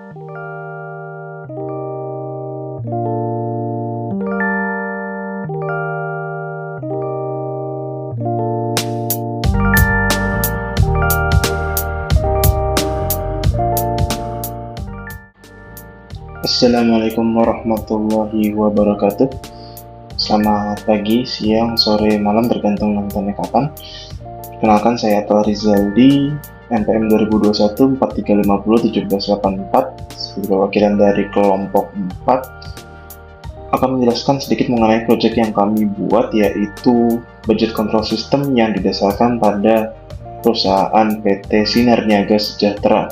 Assalamualaikum warahmatullahi wabarakatuh. Selamat pagi, siang, sore, malam tergantung nontonnya kapan. Perkenalkan, saya Atal Rizaldi, NPM 2021 4350 1784 sebagai perwakilan dari kelompok 4. Akan menjelaskan sedikit mengenai proyek yang kami buat, yaitu budget control system yang didasarkan pada perusahaan PT Sinar Niaga Sejahtera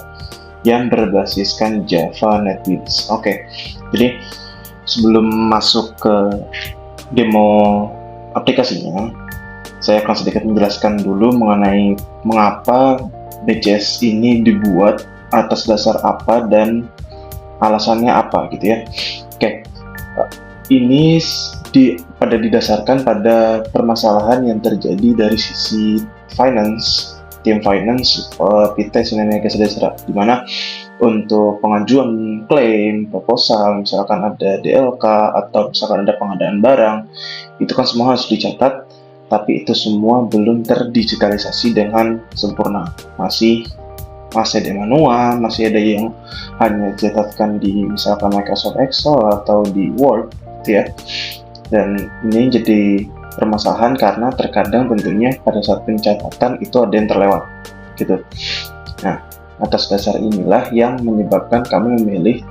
yang berbasiskan Java NetBeans. Oke, jadi sebelum masuk ke demo aplikasinya, saya akan sedikit menjelaskan dulu mengenai mengapa BCS ini dibuat, atas dasar apa, dan alasannya apa gitu ya. Oke, ini didasarkan pada permasalahan yang terjadi dari sisi tim finance PT Sinar Niaga Sejahtera, di mana untuk pengajuan klaim, proposal, misalkan ada DLK atau misalkan ada pengadaan barang, itu kan semua harus dicatat, tapi itu semua belum terdigitalisasi dengan sempurna. Masih ada manual, masih ada yang hanya dicatatkan di misalkan Microsoft Excel atau di Word gitu ya. Dan ini jadi permasalahan karena terkadang tentunya pada saat pencatatan itu ada yang terlewat gitu. Nah, atas dasar inilah yang menyebabkan kami memilih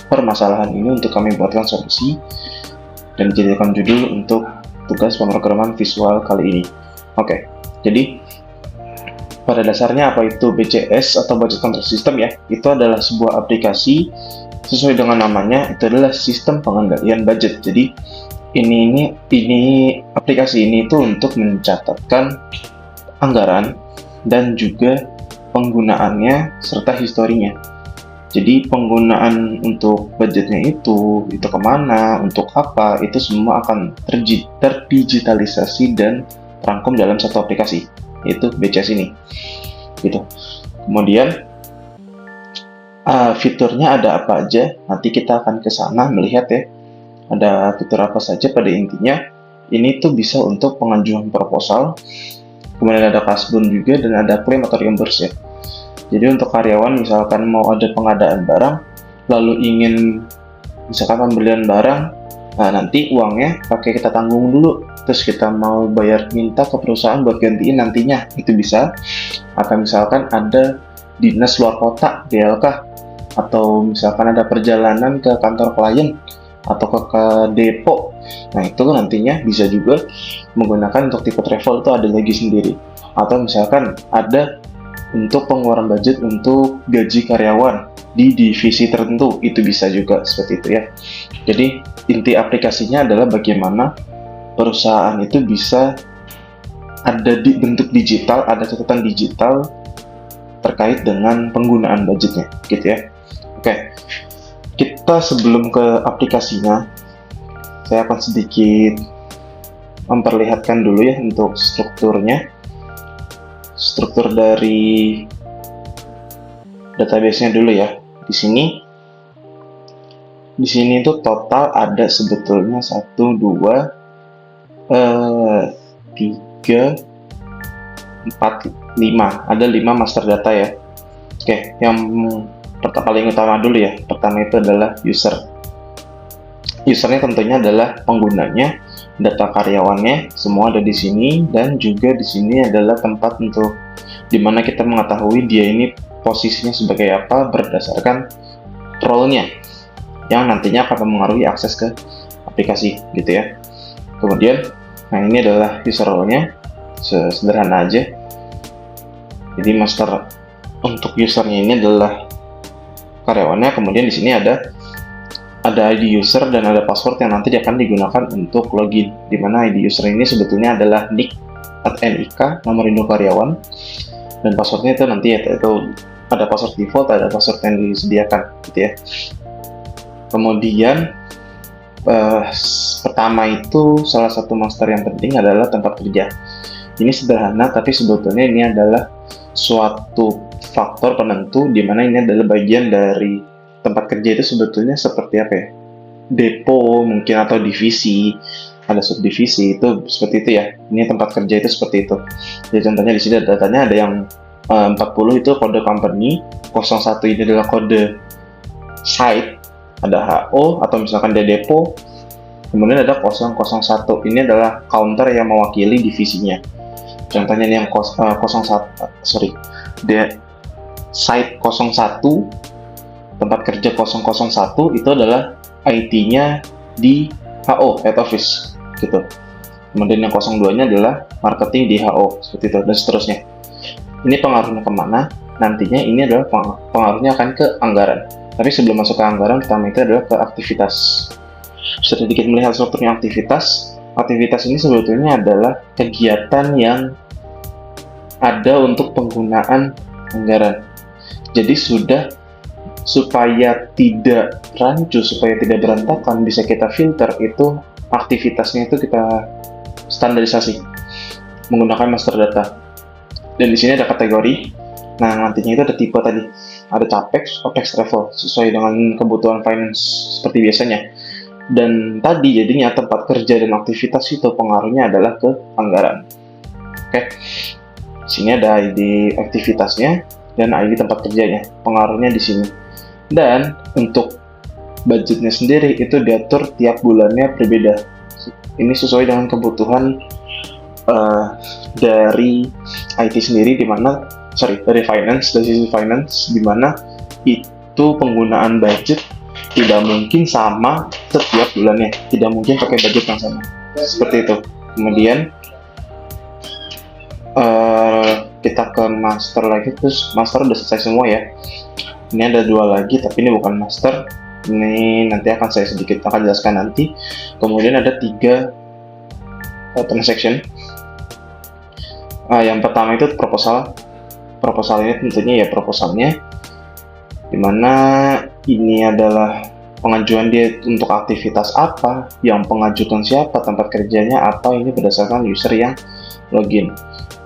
permasalahan ini untuk kami buatkan solusi dan dijadikan judul untuk tugas pemrograman visual kali ini. Oke, jadi pada dasarnya apa itu BCS atau Budget Control System ya? Itu adalah sebuah aplikasi, sesuai dengan namanya, itu adalah sistem pengendalian budget. Jadi ini aplikasi ini itu untuk mencatatkan anggaran dan juga penggunaannya serta historinya. Jadi penggunaan untuk budgetnya itu kemana, untuk apa, itu semua akan terdigitalisasi dan terangkum dalam satu aplikasi, yaitu BCS ini gitu. Kemudian fiturnya ada apa aja, nanti kita akan ke sana melihat ya, ada fitur apa saja. Pada intinya ini tuh bisa untuk pengajuan proposal, kemudian ada kasbon juga, dan ada klaim atau reimburse ya. Jadi untuk karyawan misalkan mau ada pengadaan barang, lalu ingin misalkan pembelian barang, nah nanti uangnya pakai kita tanggung dulu, terus kita mau bayar minta ke perusahaan buat gantiin nantinya, itu bisa. Atau misalkan ada dinas luar kota, DLK, atau misalkan ada perjalanan ke kantor klien atau ke depo, nah itu nantinya bisa juga menggunakan untuk tipe travel, itu ada lagi sendiri. Atau misalkan ada untuk pengeluaran budget untuk gaji karyawan di divisi tertentu, itu bisa juga seperti itu ya. Jadi inti aplikasinya adalah bagaimana perusahaan itu bisa ada di bentuk digital, ada catatan digital terkait dengan penggunaan budgetnya gitu ya. Oke, kita sebelum ke aplikasinya, saya akan sedikit memperlihatkan dulu ya untuk strukturnya. Struktur dari database-nya dulu ya. Di sini itu total ada sebetulnya 1, 2, 3, 4, 5. Ada 5 master data ya. Oke, yang paling utama dulu ya. Pertama itu adalah user. Usernya tentunya adalah penggunanya, data karyawannya semua ada di sini, dan juga di sini adalah tempat untuk dimana kita mengetahui dia ini posisinya sebagai apa berdasarkan role-nya yang nantinya akan mempengaruhi akses ke aplikasi gitu ya. Kemudian, nah ini adalah user role-nya, sederhana aja. Jadi master untuk usernya ini adalah karyawannya, kemudian di sini ada ID user dan ada password yang nanti akan digunakan untuk login, di mana ID user ini sebetulnya adalah NIK, nomor induk karyawan, dan passwordnya itu nanti itu ada password default, ada password yang disediakan gitu ya. Kemudian pertama itu salah satu master yang penting adalah tempat kerja. Ini sederhana, tapi sebetulnya ini adalah suatu faktor penentu di mana ini adalah bagian dari tempat kerja itu sebetulnya seperti apa ya? Depo mungkin atau divisi, ada subdivisi itu seperti itu ya. Ini tempat kerja itu seperti itu. Jadi contohnya di sini datanya ada yang 40 itu kode company, 01 ini adalah kode site, ada HO atau misalkan ada depo. Kemudian ada 001, ini adalah counter yang mewakili divisinya. Contohnya ini yang 01, site 01, tempat kerja 001 itu adalah IT-nya di HO, head office gitu. Kemudian yang 02-nya adalah marketing di HO, seperti itu, dan seterusnya. Ini pengaruhnya kemana? Nantinya ini adalah pengaruhnya akan ke anggaran. Tapi sebelum masuk ke anggaran, pertama itu adalah ke aktivitas. Sedikit melihat strukturnya aktivitas. Aktivitas ini sebetulnya adalah kegiatan yang ada untuk penggunaan anggaran. Jadi supaya tidak rancu, supaya tidak berantakan, bisa kita filter itu aktivitasnya itu kita standarisasi menggunakan master data. Dan di sini ada kategori. Nah, nantinya itu ada tipe tadi. Ada capex, opex, travel sesuai dengan kebutuhan finance seperti biasanya. Dan tadi jadinya tempat kerja dan aktivitas itu pengaruhnya adalah ke anggaran. Oke. Di sini ada ID aktivitasnya dan ID tempat kerjanya. Pengaruhnya di sini. Dan untuk budgetnya sendiri itu diatur tiap bulannya berbeda. Ini sesuai dengan kebutuhan dari IT sendiri, dari sisi finance, di mana itu penggunaan budget tidak mungkin sama setiap bulannya, tidak mungkin pakai budget yang sama, seperti itu. Kemudian kita ke master lagi, terus master udah selesai semua ya. Ini ada 2 lagi, tapi ini bukan master. Ini nanti akan saya sedikit akan jelaskan nanti. Kemudian ada 3 transaction. Yang pertama itu proposal. Proposal ini tentunya ya proposalnya, dimana ini adalah pengajuan dia untuk aktivitas apa, yang pengajukan siapa, tempat kerjanya apa, ini berdasarkan user yang login.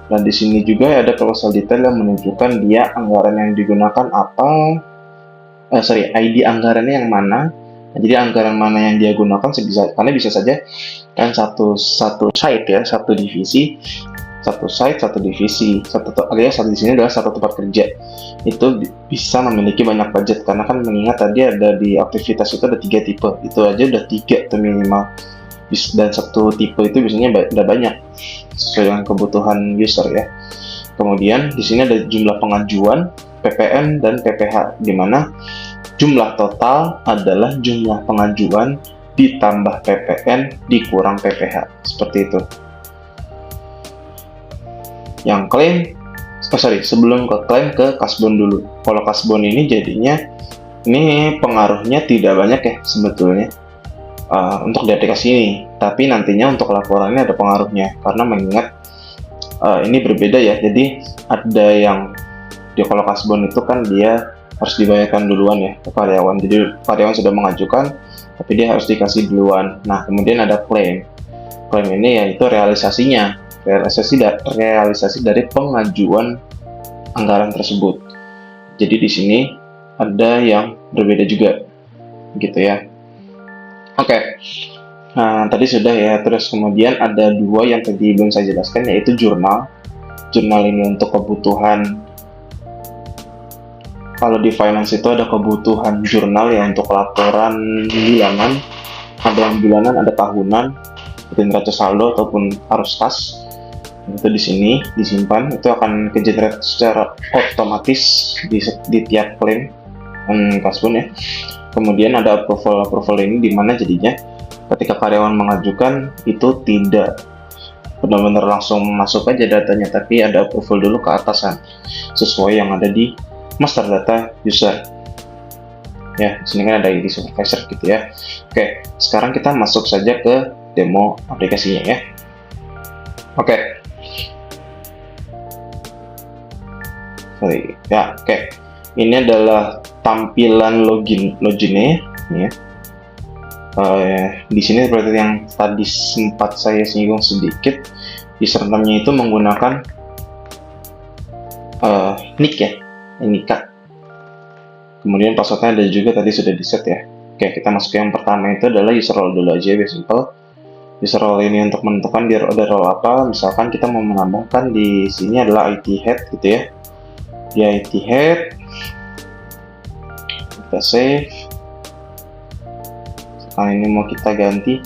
Dan di sini juga ada proposal detail yang menunjukkan dia anggaran yang digunakan apa, ID anggarannya yang mana. Jadi anggaran mana yang dia gunakan karena bisa saja kan satu site ya, satu divisi, satu site, satu divisi, satu di sini adalah satu tempat kerja. Itu bisa memiliki banyak budget karena kan mengingat tadi ada di aktivitas itu ada 3 tipe. Itu aja udah 3 tuh minimal. Dan satu tipe itu biasanya udah banyak sesuai dengan kebutuhan user ya. Kemudian di sini ada jumlah pengajuan, PPN dan PPH, di mana jumlah total adalah jumlah pengajuan ditambah PPN dikurang PPH, seperti itu. Yang klaim, sebelum ke klaim ke kasbon dulu. Kalau kasbon ini jadinya, ini pengaruhnya tidak banyak ya sebetulnya untuk di aplikasi ini, tapi nantinya untuk laporannya ada pengaruhnya, karena mengingat ini berbeda ya. Jadi ada yang kalau kasbon itu kan dia harus dibayarkan duluan ya ke karyawan. Jadi karyawan sudah mengajukan, tapi dia harus dikasih duluan. Nah, kemudian ada klaim. Klaim ini yaitu realisasi dari pengajuan anggaran tersebut. Jadi di sini ada yang berbeda juga, gitu ya. Oke. Nah, tadi sudah ya. Terus kemudian ada 2 yang tadi belum saya jelaskan, yaitu jurnal. Jurnal ini untuk kebutuhan. Kalau di finance itu ada kebutuhan jurnal ya untuk laporan bulanan, ada yang bulanan, ada tahunan, seperti neraca saldo ataupun arus kas. Itu di sini disimpan, itu akan ke-generate secara otomatis di tiap klaim kasbon ya. Kemudian ada approval ini, di mana jadinya ketika karyawan mengajukan itu tidak benar-benar langsung masuk aja datanya, tapi ada approval dulu ke atasan sesuai yang ada di master data user. Ya, di sini kan ada ID supervisor gitu ya. Oke, sekarang kita masuk saja ke demo aplikasinya ya. Oke. Ya, oke. Ini adalah tampilan loginnya ya. Di sini seperti yang tadi sempat saya singgung sedikit, username-nya itu menggunakan nick ya, nik. Kemudian passwordnya ada juga tadi sudah di set ya. Oke, kita masuk ke yang pertama, itu adalah user role dulu aja, biar simple. User role ini untuk menentukan dia ada role apa. Misalkan kita mau menambahkan di sini adalah IT head gitu ya. Di IT head kita save. Sekarang ini mau kita ganti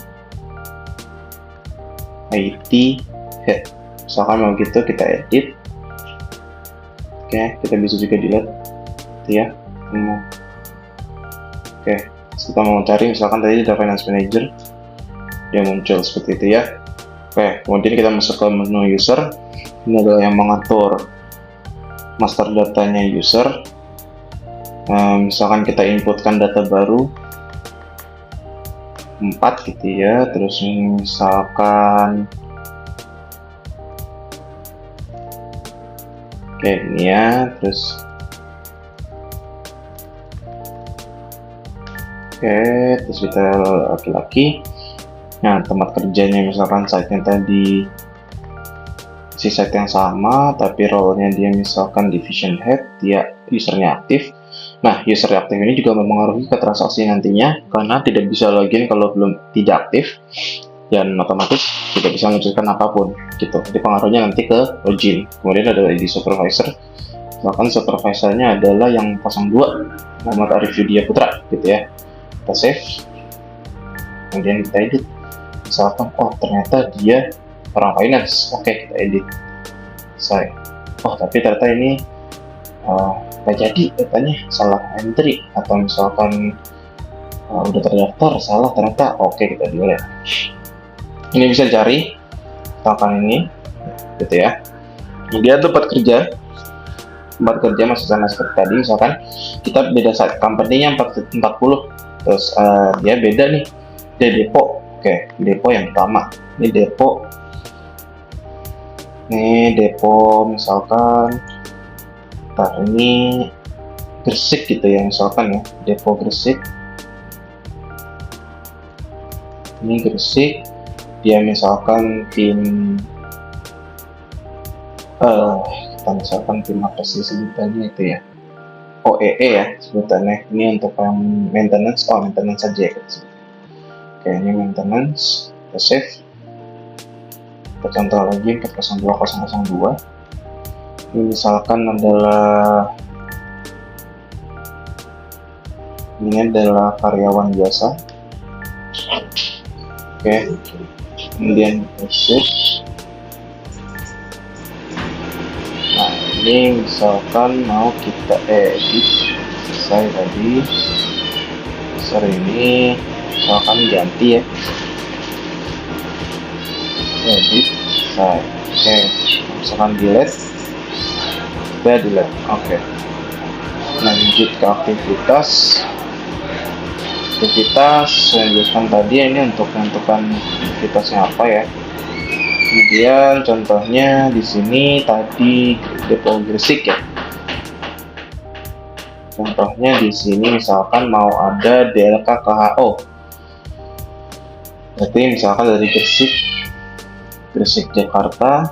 IT head. Misalkan mau gitu kita edit. Oke, kita bisa juga delete gitu ya. Oke, kita mau cari misalkan tadi ada finance manager, dia muncul seperti itu ya. Oke, kemudian kita masuk ke menu user. Ini adalah yang mengatur master datanya user. Misalkan kita inputkan data baru 4 gitu ya, terus misalkan ini ya, terus terus kita laki-laki. Nah, tempat kerjanya misalkan site-nya tadi si site yang sama, tapi role-nya dia misalkan division head, dia usernya aktif. Nah, user aktif ini juga mempengaruhi ke transaksi nantinya, karena tidak bisa login kalau belum tidak aktif, dan otomatis tidak bisa memunculkan apapun gitu. Jadi pengaruhnya nanti ke login. Kemudian ada ID supervisor, bahkan supervisornya adalah yang 02, Muhammad Arif Yudhya Putra gitu ya. Kita save, kemudian kita edit. Misalkan, oh ternyata dia orang finance, oke kita edit. Saya, oh tapi ternyata ini nggak jadi, katanya salah entry, atau misalkan udah terdaftar salah ternyata, oke kita delete. Ini bisa cari misalkan ini gitu ya. Kemudian tempat kerja masih sama seperti tadi, misalkan kita beda site, company-nya 40, terus dia beda nih, dia depo. Oke, depo yang pertama, ini depo. Nih depo misalkan, ini Gresik gitu ya, misalkan ya, depo Gresik. Ini Gresik, dia misalkan tim kita misalkan tim apa sih sebutannya itu ya, OEE ya sebutannya. Ini untuk yang maintenance, maintenance saja ya. Oke, ini maintenance, kita save. Kita contoh lagi 402002. Ini misalkan adalah karyawan biasa. Oke, kemudian save. Nah, ini misalkan mau kita edit, saya tadi user ini misalkan ganti ya, edit saya. Oke, misalkan delete, kita delete. Oke, lanjut ke aktivitas lanjutkan tadi ini untuk menentukan aktivitasnya apa ya. Kemudian contohnya di sini tadi depo Gresik ya. Contohnya di sini misalkan mau ada DLK KHO. Berarti misalkan dari Gresik Jakarta,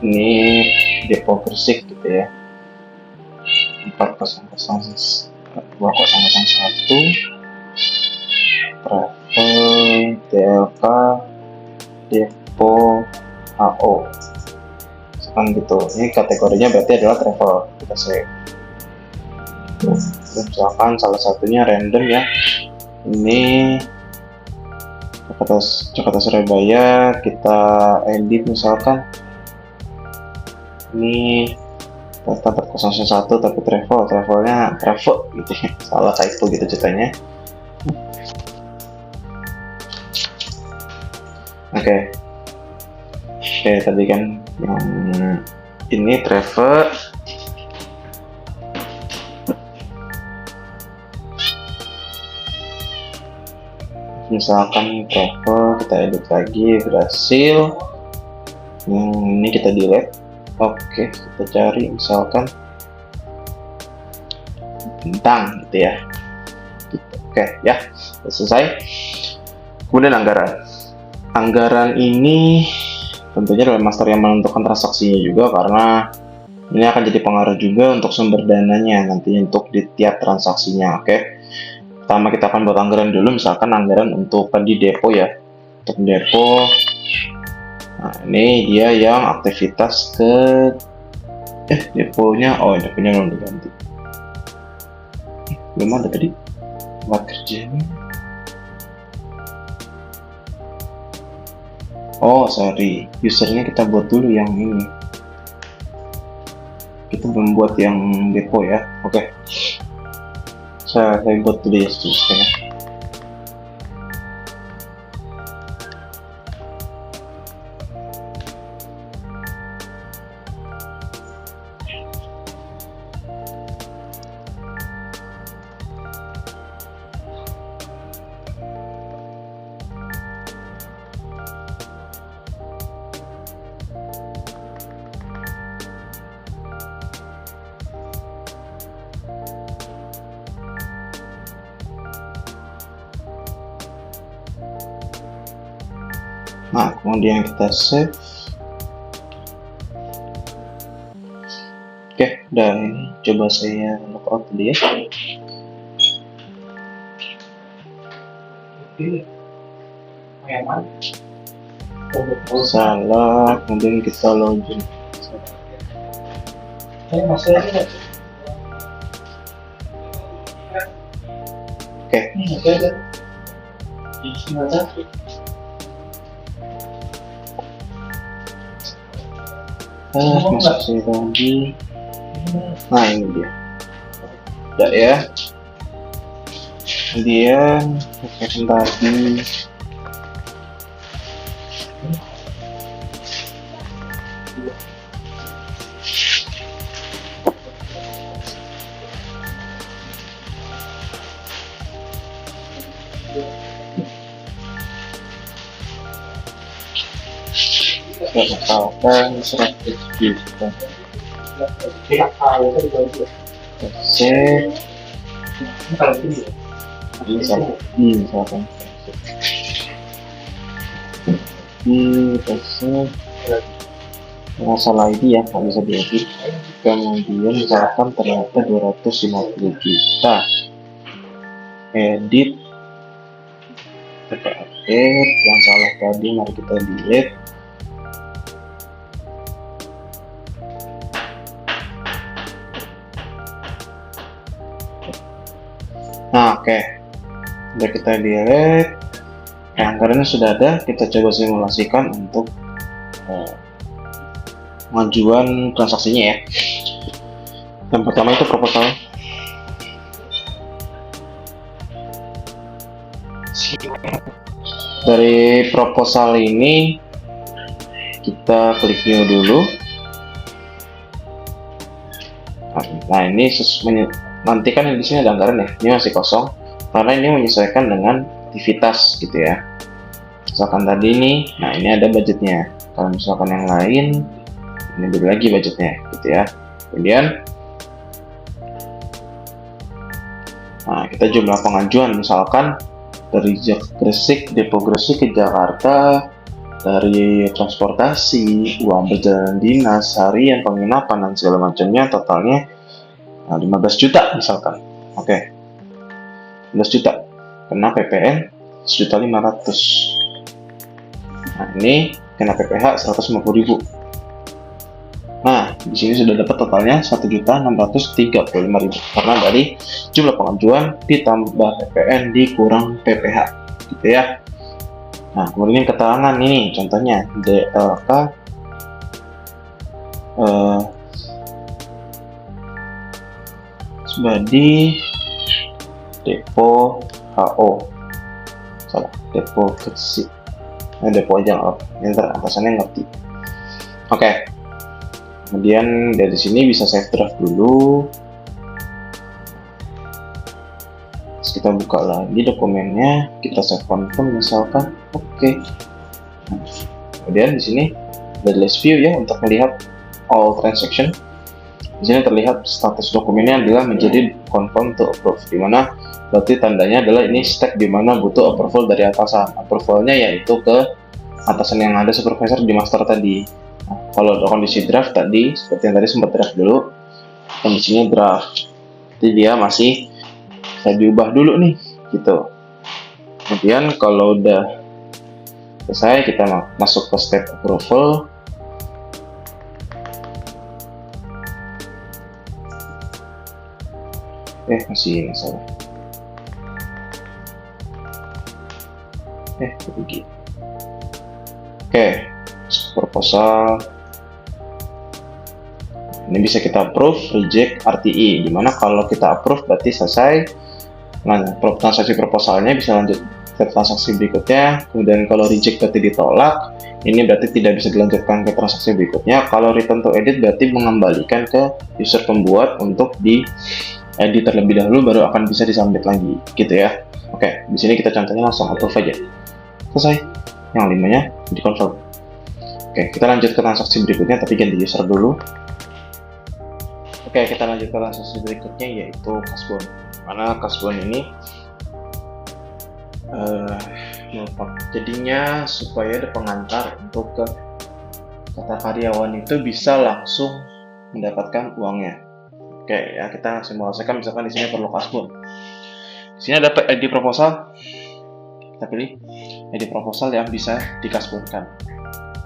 ini depo Gresik gitu ya. 2001 travel DLK depo HO misalkan gitu. Ini kategorinya berarti adalah travel, kita save. Misalkan salah satunya random ya, ini Jakarta Surabaya, kita edit misalkan ini data 4001 tapi travelnya travel gitu ya, salah typo gitu ceritanya. Oke, tadi kan yang ini travel. Misalkan travel, kita edit lagi, berhasil. Yang ini kita delete. Oke, kita cari misalkan bintang gitu ya. Oke ya, selesai. Kemudian anggaran ini tentunya adalah master yang menentukan transaksinya juga, karena Ini akan jadi pengaruh juga untuk sumber dananya nanti untuk di tiap transaksinya. Oke. Pertama kita akan buat anggaran dulu, misalkan anggaran untuk di depo ya. Untuk depo. Nah, ini dia yang aktivitas ke deponya. Oh, deponya belum diganti. Belum ada tadi. Tempat kerjanya. Oh, sorry. Usernya kita buat dulu yang ini. Kita belum buat yang depo ya. Oke. Saya buat dulu ya seterusnya. Nah, kemudian kita save. Oke, udah ini coba saya logout dulu ya. Salah, kemudian kita login. Oke. Masuk saya lagi. Nah, ini dia. Udah ya. Kemudian tadi misalkan 100 juta. Misalkan masalah ini ya, nggak bisa diedit. Kemudian misalkan ternyata 250 juta. Edit, kita update yang salah tadi, mari kita delete. Nah, oke. Udah kita delete. Anggarannya sudah ada, kita coba simulasikan untuk pengajuan transaksinya ya. Yang pertama itu proposal. Dari proposal ini kita klik new dulu. Nah, ini nanti kan di sini ada anggaran ya, ini masih kosong karena ini menyesuaikan dengan aktivitas gitu ya. Misalkan tadi ini, nah ini ada budgetnya. Kalau misalkan yang lain, ini beda lagi budgetnya gitu ya. Kemudian, nah kita jumlah pengajuan misalkan dari Gresik, Depo Gresik ke Jakarta, dari transportasi, uang perjalanan dinas, harian, penginapan dan segala macamnya, totalnya 15 juta misalkan. Oke. 15 juta. Kena PPN 1.500.000. Nah, ini kena PPh 150.000. Nah, di sini sudah dapat totalnya 1.635.000 karena dari jumlah pengajuan ditambah PPN dikurang PPh, gitu ya. Nah, kemudian keterangan ini contohnya DLK Subadi Depo HO, salah, Depo Gresik. Nah, depo aja nggak, nanti atasannya ngerti. Oke. Kemudian dari sini bisa save draft dulu. Terus kita buka lagi dokumennya, kita save confirm misalkan. Oke. Nah, kemudian di sini ada list view ya untuk melihat all transaction. Di sini terlihat status dokumennya adalah menjadi confirm to approve, di mana berarti tandanya adalah ini step di mana butuh approval dari atasan. Approvalnya yaitu ke atasan yang ada supervisor di master tadi. Nah, kalau kondisi draft tadi, seperti yang tadi sempat draft dulu, kondisinya draft. Jadi dia masih bisa diubah dulu nih, gitu. Kemudian kalau udah selesai, kita masuk ke step approval. Masih ini salah. Begini. Proposal. Ini bisa kita approve, reject, RTE. Dimana kalau kita approve berarti selesai. Nah, transaksi proposalnya bisa lanjut ke transaksi berikutnya. Kemudian kalau reject berarti ditolak. Ini berarti tidak bisa dilanjutkan ke transaksi berikutnya. Kalau return to edit berarti mengembalikan ke user pembuat untuk di edit terlebih dahulu, baru akan bisa disubmit lagi, gitu ya. Oke, di sini kita contohnya langsung approve aja. Selesai. Yang 5-nya di confirm. Oke, kita lanjut ke transaksi berikutnya, tapi ganti user dulu. Oke, kita lanjut ke transaksi berikutnya, yaitu Kasbon. Mana Kasbon ini jadinya supaya ada pengantar untuk ke kata karyawan itu bisa langsung mendapatkan uangnya. Oke, ya kita simulasikan, misalkan di sini perlu Kasbon. Di sini ada ID proposal. Kita pilih ID proposal yang bisa dikasbonkan.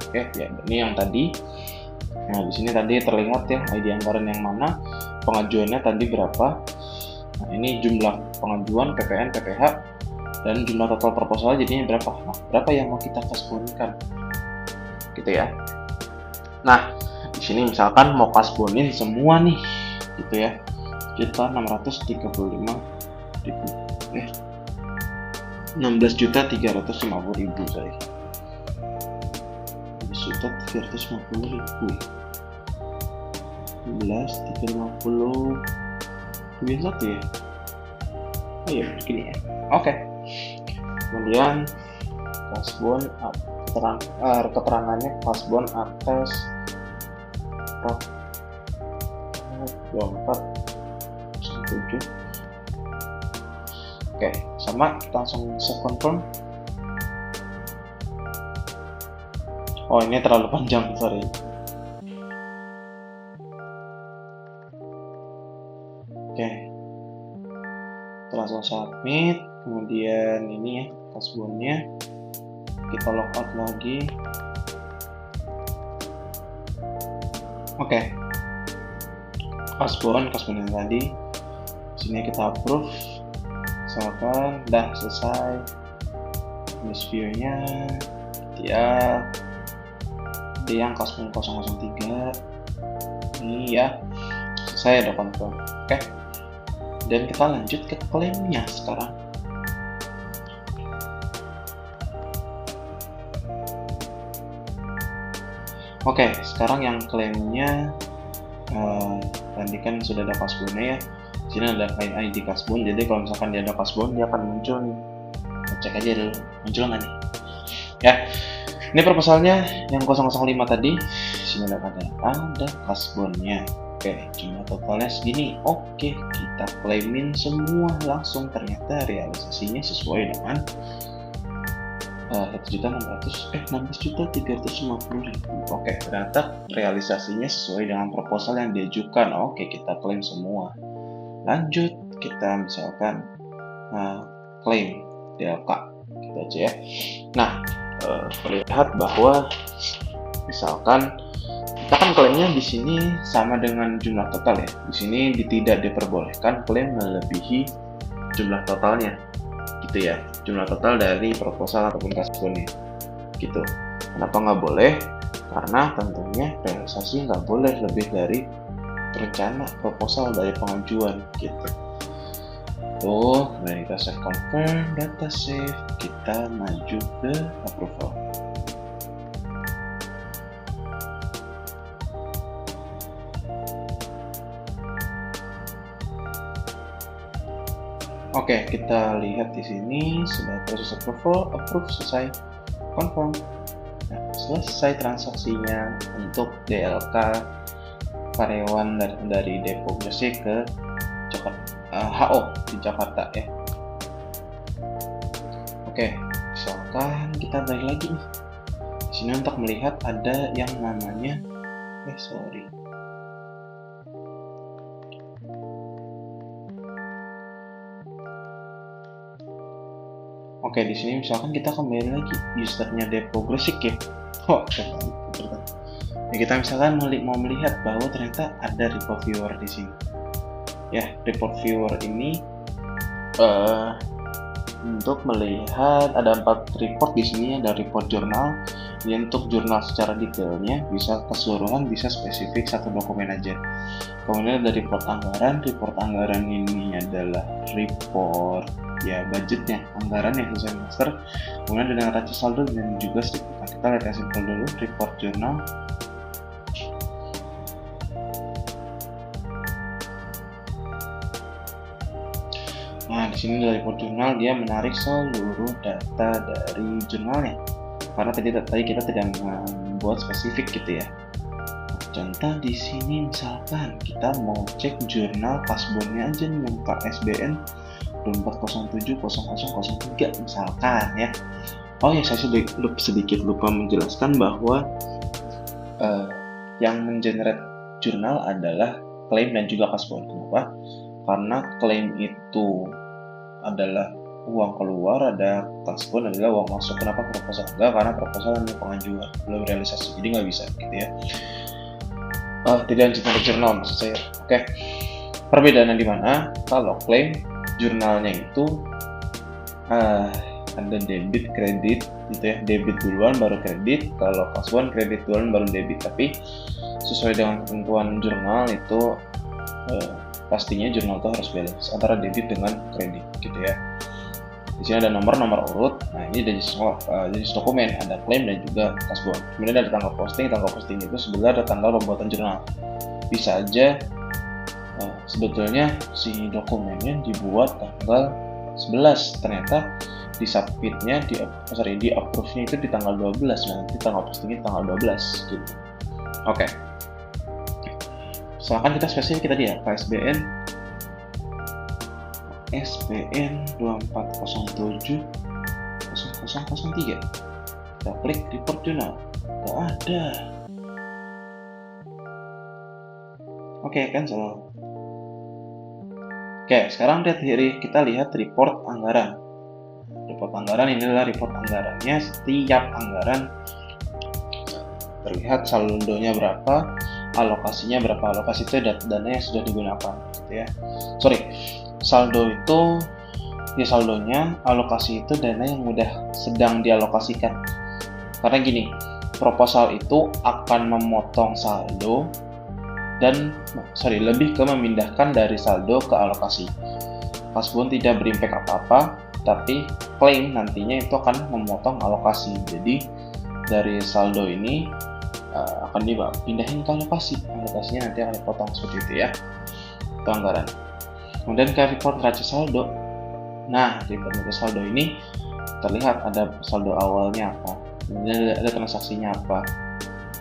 Oke, ya ini yang tadi. Nah, di sini tadi terlihat ya ID anggaran yang mana, pengajuannya tadi berapa. Nah, ini jumlah pengajuan, PPN, PPH, dan jumlah total proposal jadinya berapa. Nah, berapa yang mau kita kasbonkan, gitu ya. Nah, di sini misalkan mau kasbonin semua nih, gitu ya, 16.350.000 saya. 16.350.000. 16.350 lebih satu ya. Iya, begini ya. Oke. Kemudian kasbon keterangannya kasbon atas 24.7. Oke, sama kita langsung confirm. Oh, ini terlalu panjang, sorry. Oke, kita langsung submit. Kemudian ini ya kasbonnya, kita logout lagi. Oke, kasbon yang tadi. Sini kita approve. Misalkan udah selesai news view-nya, dia yang kasbon 003 ini ya selesai, ada confirm. Oke, dan kita lanjut ke klaimnya sekarang. Oke, sekarang yang klaimnya tadi kan sudah ada kasbonnya ya. Di sini ada ID kasbon, jadi kalau misalkan dia ada kasbon, dia akan muncul nih. Cek aja dulu, muncul nggak nih? Ya, ini proposalnya yang 005 tadi. Di sini ada kasbonnya. Oke, jumlah totalnya segini. Oke, kita klaimin semua langsung. Ternyata realisasinya sesuai dengan 16.350.000. Oke, ternyata realisasinya sesuai dengan proposal yang diajukan. Oke, kita klaim semua. Lanjut, kita misalkan klaim DLK, gitu aja ya. Nah, terlihat bahwa misalkan kita kan klaimnya di sini sama dengan jumlah total ya. Di sini tidak diperbolehkan klaim melebihi jumlah totalnya, gitu ya. Jumlah total dari proposal ataupun kasbonnya, gitu. Kenapa nggak boleh? Karena tentunya realisasi nggak boleh lebih dari rencana proposal dari pengajuan, gitu. Tuh, kemudian kita save confirm, data save, kita maju ke approval. Oke, kita lihat di sini sudah proses approval, approve, selesai, confirm. Nah, selesai transaksinya untuk DLK karyawan dari Depok Gresik ke HO di Jakarta ya. Oke, misalkan kita balik lagi nih. Di sini untuk melihat ada yang namanya Sorry. Oke, di sini misalkan kita kembali lagi usernya Progressic ya. Ya, kita misalkan mau melihat bahwa ternyata ada report viewer di sini. Ya, report viewer ini untuk melihat ada 4 report di sini, ada report jurnal. Ini untuk jurnal secara detailnya, bisa keseluruhan, bisa spesifik satu dokumen aja. Kemudian ada report anggaran. Report anggaran ini adalah report ya budgetnya, anggaran yang sesuai master. Kemudian ada neraca saldo dan juga strip utang. Kita lihat yang simpel dulu, report jurnal. Nah, di sini dari report jurnal dia menarik seluruh data dari jurnalnya. Karena tadi kita tidak membuat spesifik gitu ya. Contoh di sini misalkan kita mau cek jurnal kasbonnya aja nih yang KSBN 24070003 misalkan ya. Oh ya, saya sedikit lupa menjelaskan bahwa yang mengenerate jurnal adalah klaim dan juga kasbon. Kenapa? Karena klaim itu adalah uang keluar, ada kasbon adalah uang masuk. Kenapa proposal enggak? Karena proposal hanya pengajuan, belum realisasi, jadi nggak bisa gitu ya. Tidak generate jurnal maksud saya. Oke. Perbedaannya di mana? Kalau klaim jurnalnya itu ada debit kredit gitu ya, debit duluan baru kredit. Kalau kasbon kredit duluan baru debit. Tapi sesuai dengan ketentuan jurnal itu pastinya jurnal itu harus balance antara debit dengan kredit gitu ya. Di sini ada nomor urut. Nah, ini ada jenis dokumen, ada klaim dan juga kasbon. Kemudian ada tanggal posting. Tanggal posting itu sebenarnya ada tanggal pembuatan jurnal. Bisa aja sebetulnya si dokumennya dibuat tanggal 11, ternyata di submitnya di approve-nya itu di tanggal 12, nanti tanggal postingnya tanggal 12 gitu. Oke. Misalkan kita spesifik tadi ya, KSBN SPN 24070003. Kita klik report jurnal, nggak ada. Oke, cancel. Oke, sekarang kita lihat report anggaran. Report anggaran ini adalah report anggarannya. Setiap anggaran terlihat saldonya berapa, alokasinya berapa. Alokasi itu dana yang sudah digunakan gitu ya. Saldo itu ya saldonya, alokasi itu dana yang udah sedang dialokasikan. Karena gini, proposal itu akan memotong saldo dan lebih ke memindahkan dari saldo ke alokasi. Kasbon tidak berimpact apa-apa, tapi klaim nantinya itu akan memotong alokasi. Jadi dari saldo ini akan dipindahin ke alokasi. Alokasinya nanti akan dipotong seperti itu ya. Itu anggaran. Kemudian ke report neraca saldo. Nah, di report neraca saldo ini terlihat ada saldo awalnya apa, kemudian ada transaksinya apa,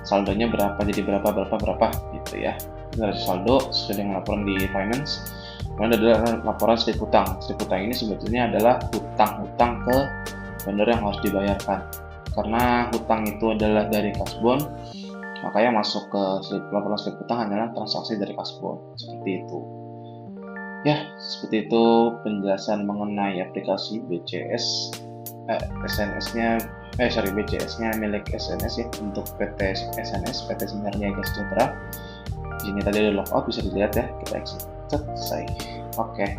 saldonya berapa, jadi berapa gitu ya. Neraca saldo sesuai dengan laporan di finance. Kemudian ada laporan strip utang. Strip utang ini sebetulnya adalah hutang ke vendor yang harus dibayarkan. Karena hutang itu adalah dari kasbon, makanya masuk ke laporan strip utang hanyalah transaksi dari kasbon. Seperti itu. Ya, seperti itu penjelasan mengenai aplikasi BCS. BCS-nya milik SNS ya, untuk PT SNS, PT Sinar Niaga Sejahtera. Di sini tadi ada logout, bisa dilihat ya, kita exit, selesai. Oke.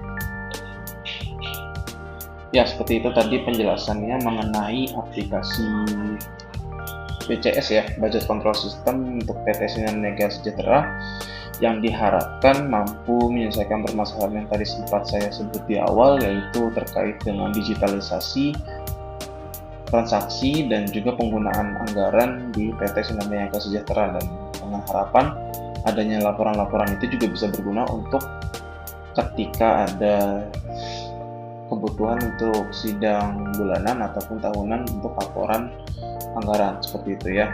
Ya, seperti itu tadi penjelasannya mengenai aplikasi BCS ya, Budget Control System untuk PT Sinar Niaga Sejahtera, yang diharapkan mampu menyelesaikan permasalahan yang tadi sempat saya sebut di awal, yaitu terkait dengan digitalisasi transaksi dan juga penggunaan anggaran di PT Sinar Niaga Sejahtera, dan dengan harapan adanya laporan-laporan itu juga bisa berguna untuk ketika ada kebutuhan untuk sidang bulanan ataupun tahunan untuk laporan anggaran seperti itu ya.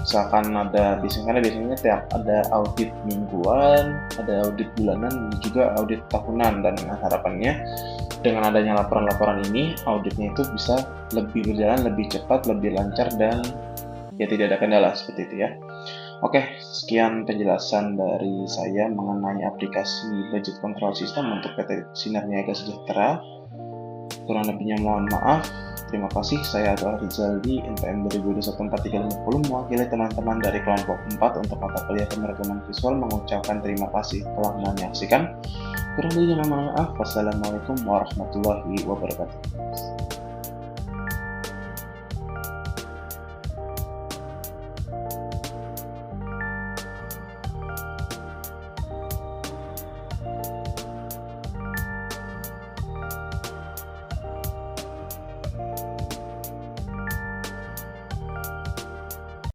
Misalkan biasanya tiap ada audit mingguan, ada audit bulanan, dan juga audit tahunan, dan harapannya dengan adanya laporan-laporan ini, auditnya itu bisa lebih berjalan lebih cepat, lebih lancar, dan ya tidak ada kendala seperti itu ya. Oke, sekian penjelasan dari saya mengenai aplikasi budget control system untuk PT Sinar Niaga Sejahtera. Kurang lebihnya mohon maaf. Terima kasih, saya adalah Rizaldi, NPM 2021-4350, mewakili teman-teman dari kelompok 4 untuk mata kuliah pemrograman visual mengucapkan terima kasih telah menyaksikan. Kurang lebihnya mohon maaf. Wassalamualaikum warahmatullahi wabarakatuh.